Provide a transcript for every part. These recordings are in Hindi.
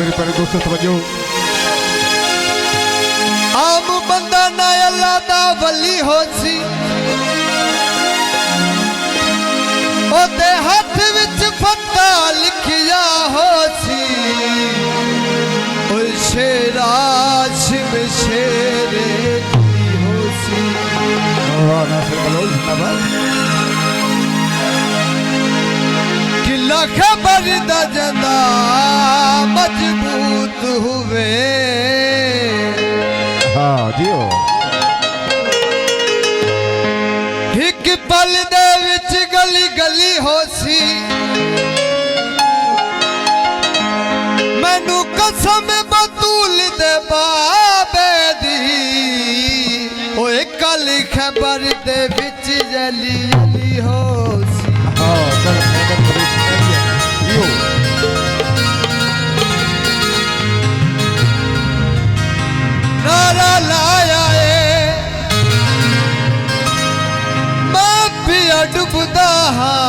मेरे प्यारे दोस्तों समझो आम बंदा ना अल्लाह दा वली हो सी ओदे हाथ विच फत्ता लिखिया हो सी और शेराश में शेरे हो सी किला खबर दा जंदा मजबूत हुए हाँ जियो एक पल दे विच गली गली हो सी मैनू कसम बतूल दे बाबे दी ओए कल खबर दे विच जली जली हो सी हाँ कल खबर दे विच जियो नारा लाया मैं पिया डुबदा हाँ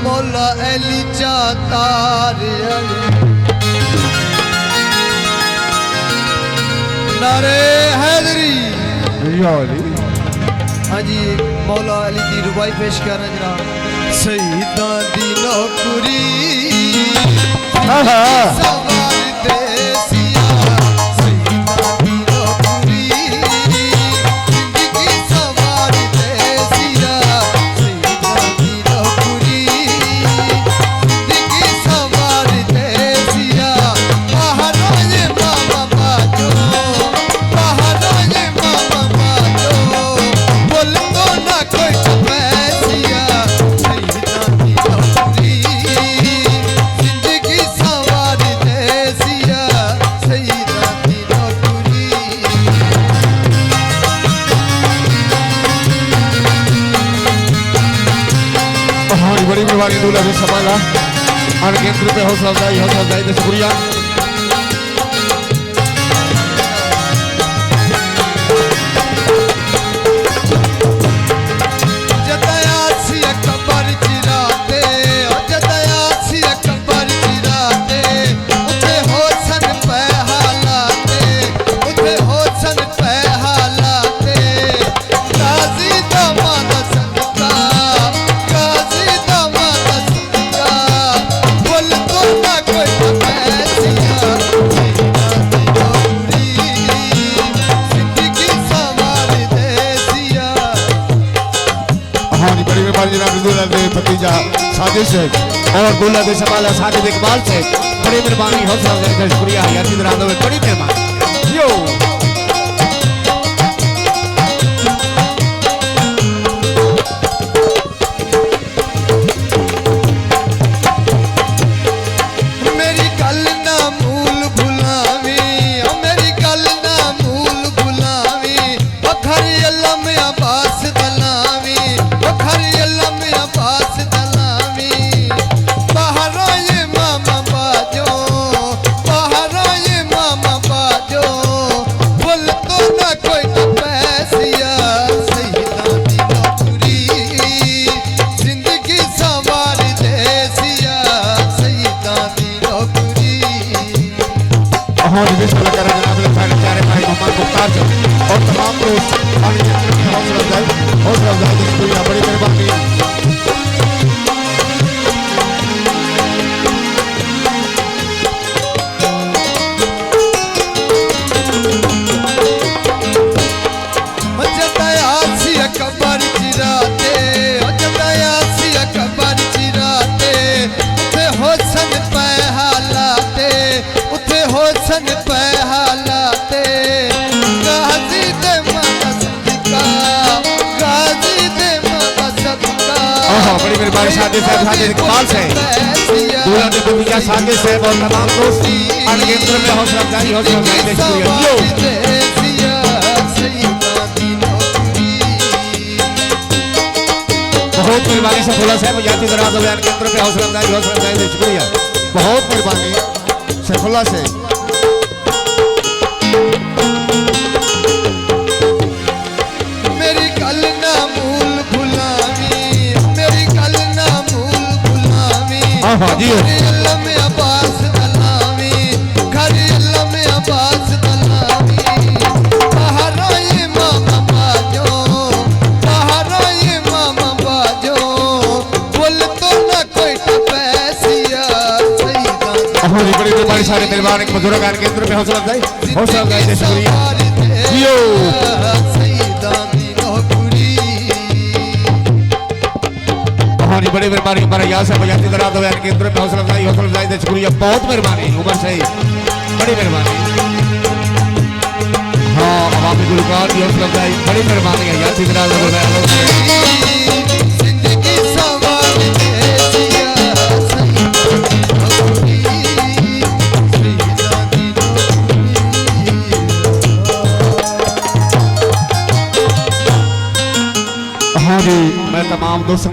मौला अली चातार नारे हैदरी हाँ जी मौला अली दी रुबाई पेश कर रहा शहीदां दी नौकरी सवार देसी बड़ी मेहरबानी दूल्हा भी संभाला और केंद्र पे हौसला अफजाई से शुक्रिया भतीजा साजिद से और दूल्हा दे संभाला साजिद इकबाल से बड़ी मेहरबानी हौसला अफजाई का शुक्रिया यासीन रांदो में बड़ी मेहरबानी यो मेरी गल ना मूल भुलावी मेरी गल ना मूल भुलावी अखर अलम अब्बास दलावी अखर अलम अब्बास दलावी बाहरों ये मामा बाजो बाहरों ये मामा बाजो बोल तो ना कोई पैसिया शहीदां दी नौकरी जिंदगी सवार देसिया शहीदां दी नौकरी और विशेष कर जनाब प्यारे भाई मोहम्मद मुख्तार और तमाम दोस्त हौसला अफजाई की शुक्रिया बड़ी मेहरबानी कबर चिराते कबर चिराते उथे होसन पे हालाते उथे होसन पे हालाते गाजी दे माता सदका गाजी दे माता सदका ओहो बड़ी मेहरबानी साजिद साहब साजिद इकबाल से दूल्हा ने भूमिका साजिद साहब और तमाम दोस्त अणकेंद्र में हौसला अफजाई देश शुक्रिया बहुत मेहरबानी सफुल्ला साहब जाति दराज अभियान केंद्र पे हौसला अफजाई देश शुक्रिया बहुत मेहरबानी सफुल्ला से मेरी गल ना मूल गुलामी मेरी गल ना मूल गुलामी हाँ जी अल्लाह में अब्बास दलामी घर अल्लाह में अब्बास दलामी बहराए मामा बाजो बोल तो ना कोई टपैसिया सईदा हमारी बड़ी मेहरबानी सारे मेहरबान एक मधुरा गान केंद्र में हौसला अफजाई देश शुक्रिया जियो बड़ी मेहरबानी हमारा यहाँ से बजाती दराज अभियान केंद्र में हौसला अफजाई देश शुक्रिया बहुत मेहरबानी उमर से बड़ी मेहरबानी हाँ अवामी गुलकार की हौसला अफजाई बड़ी मेहरबानी है यहाँ से दराज हाँ जी मैं तमाम दोस्तों